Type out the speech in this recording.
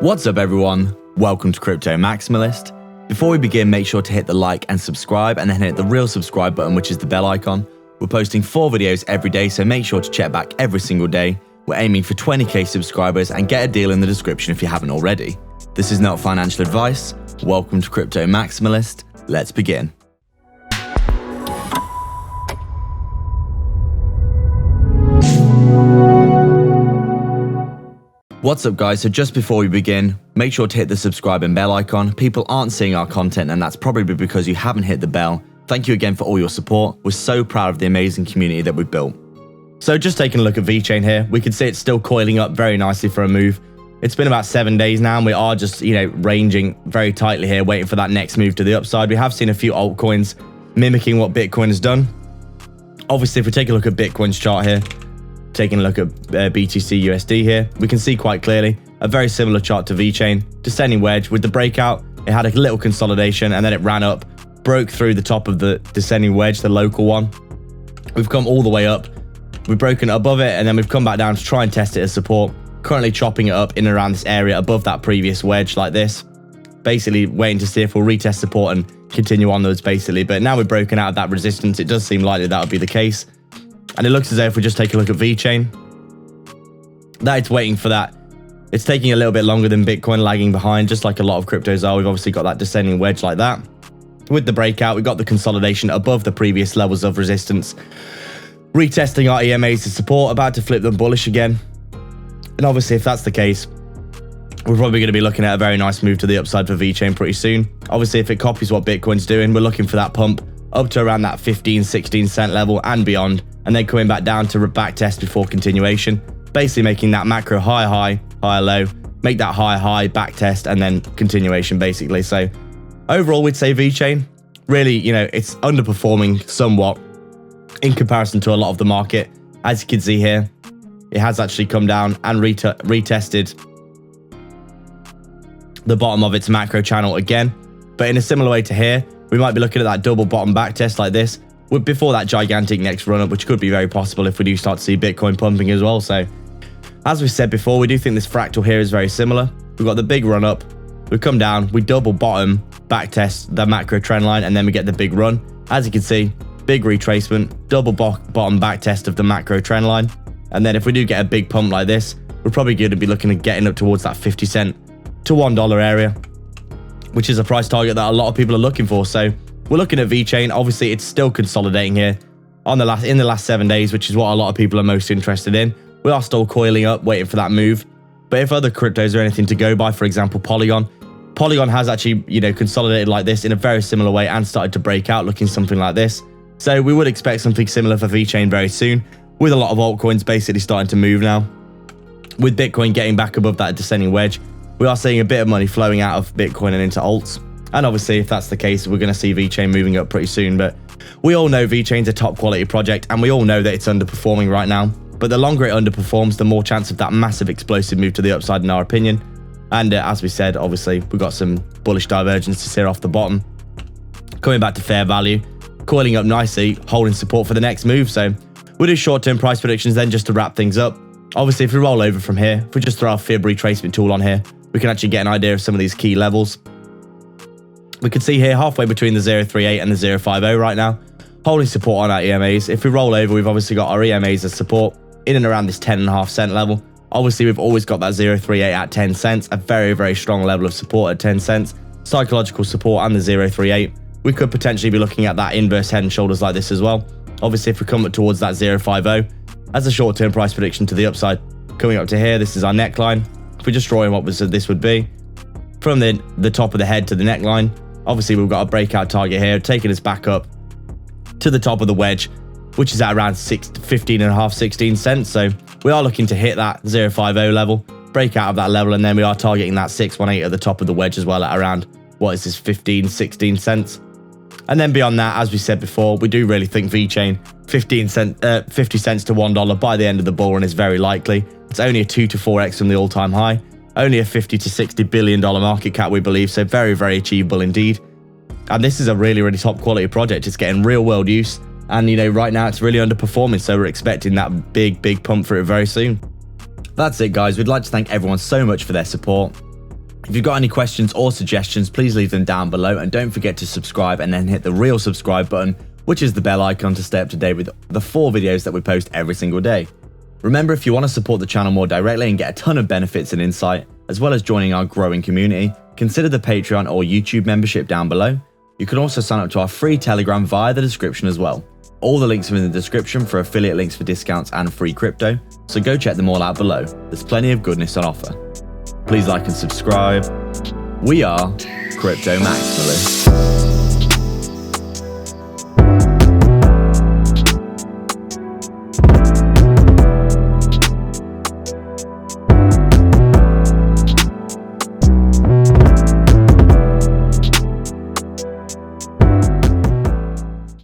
What's up everyone? Welcome to Crypto Maximalist. Before we begin, make sure to hit the like and subscribe and then hit the real subscribe button, which is the bell icon. We're posting 4 videos every day, so make sure to check back every single day. We're aiming for 20k subscribers and get a deal in the description if you haven't already. This is not financial advice. Welcome to Crypto Maximalist. Let's begin. What's up guys, so just before we begin, make sure to hit the subscribe and bell icon. People aren't seeing our content and that's probably because you haven't hit the bell. Thank you again for all your support. We're so proud of the amazing community that we've built. So just taking a look at Vechain here, we can see it's still coiling up very nicely for a move. It's been about 7 days now and we are just, ranging very tightly here, waiting for that next move to the upside. We have seen a few altcoins mimicking what Bitcoin has done. Obviously, if we take a look at Bitcoin's chart here, taking a look at BTC USD here, we can see quite clearly a very similar chart to Vechain. Descending wedge with the breakout, it had a little consolidation and then it ran up, broke through the top of the descending wedge, the local one. We've come all the way up, we've broken above it and then we've come back down to try and test it as support. Currently chopping it up in and around this area above that previous wedge like this. Basically waiting to see if we'll retest support and continue onwards basically. But now we've broken out of that resistance, it does seem likely that would be the case. And it looks as though if we just take a look at Vechain, that it's waiting for that. It's taking a little bit longer than Bitcoin, lagging behind, just like a lot of cryptos are. We've obviously got that descending wedge like that. With the breakout, we've got the consolidation above the previous levels of resistance. Retesting our EMAs to support, about to flip them bullish again. And obviously, if that's the case, we're probably going to be looking at a very nice move to the upside for Vechain pretty soon. Obviously, if it copies what Bitcoin's doing, we're looking for that pump up to around that 15-16 cent level and beyond, and then coming back down to back test before continuation, basically making that macro higher low, make that high back test and then continuation basically. So overall, we'd say Vechain really, it's underperforming somewhat in comparison to a lot of the market. As you can see here, it has actually come down and retested the bottom of its macro channel again, but in a similar way to here, we might be looking at that double bottom back test like this before that gigantic next run up, which could be very possible if we do start to see Bitcoin pumping as well. So as we said before, we do think this fractal here is very similar. We've got the big run up, we come down, we double bottom back test the macro trend line, and then we get the big run. As you can see, big retracement, double bottom back test of the macro trend line, and then if we do get a big pump like this, we're probably going to be looking at getting up towards that 50 cent to $1 area, which is a price target that a lot of people are looking for. So we're looking at Vechain. Obviously, it's still consolidating here in the last 7 days, which is what a lot of people are most interested in. We are still coiling up, waiting for that move. But if other cryptos are anything to go by, for example, Polygon has actually, consolidated like this in a very similar way and started to break out, looking something like this. So we would expect something similar for Vechain very soon, with a lot of altcoins basically starting to move now. With Bitcoin getting back above that descending wedge, we are seeing a bit of money flowing out of Bitcoin and into alts. And obviously, if that's the case, we're going to see Vechain moving up pretty soon. But we all know Vechain's a top quality project, and we all know that it's underperforming right now. But the longer it underperforms, the more chance of that massive explosive move to the upside, in our opinion. And as we said, obviously, we've got some bullish divergences here off the bottom. Coming back to fair value, coiling up nicely, holding support for the next move. So we'll do short-term price predictions then just to wrap things up. Obviously, if we roll over from here, if we just throw our fib retracement tool on here, we can actually get an idea of some of these key levels. We can see here halfway between the 0.38 and the 0.50 right now, holding support on our EMAs. If we roll over, we've obviously got our EMAs as support in and around this 10.5 cent level. Obviously, we've always got that 0.38 at 10 cents, a very, very strong level of support at 10 cents. Psychological support and the 0.38. We could potentially be looking at that inverse head and shoulders like this as well. Obviously, if we come up towards that 0.50 as a short-term price prediction to the upside, coming up to here, this is our neckline. If we just draw in what this would be, from the top of the head to the neckline, obviously we've got a breakout target here, taking us back up to the top of the wedge, which is at around 16 cents. So we are looking to hit that 0.50 level, break out of that level, and then we are targeting that 618 at the top of the wedge as well at around, 16 cents. And then beyond that, as we said before, we do really think Vechain 50 cents to $1 by the end of the bull run is very likely. It's only a 2 to 4x from the all-time high, only a $50 to $60 billion market cap, we believe, so very, very achievable indeed. And this is a really, really top quality project. It's getting real world use, and right now it's really underperforming, so we're expecting that big pump for it very soon. That's it guys, we'd like to thank everyone so much for their support. If you've got any questions or suggestions, please leave them down below, and don't forget to subscribe and then hit the real subscribe button, which is the bell icon, to stay up to date with the 4 videos that we post every single day. Remember, if you want to support the channel more directly and get a ton of benefits and insight, as well as joining our growing community, consider the Patreon or YouTube membership down below. You can also sign up to our free Telegram via the description as well. All the links are in the description for affiliate links for discounts and free crypto, so go check them all out below. There's plenty of goodness on offer. Please like and subscribe. We are Crypto Maximalists.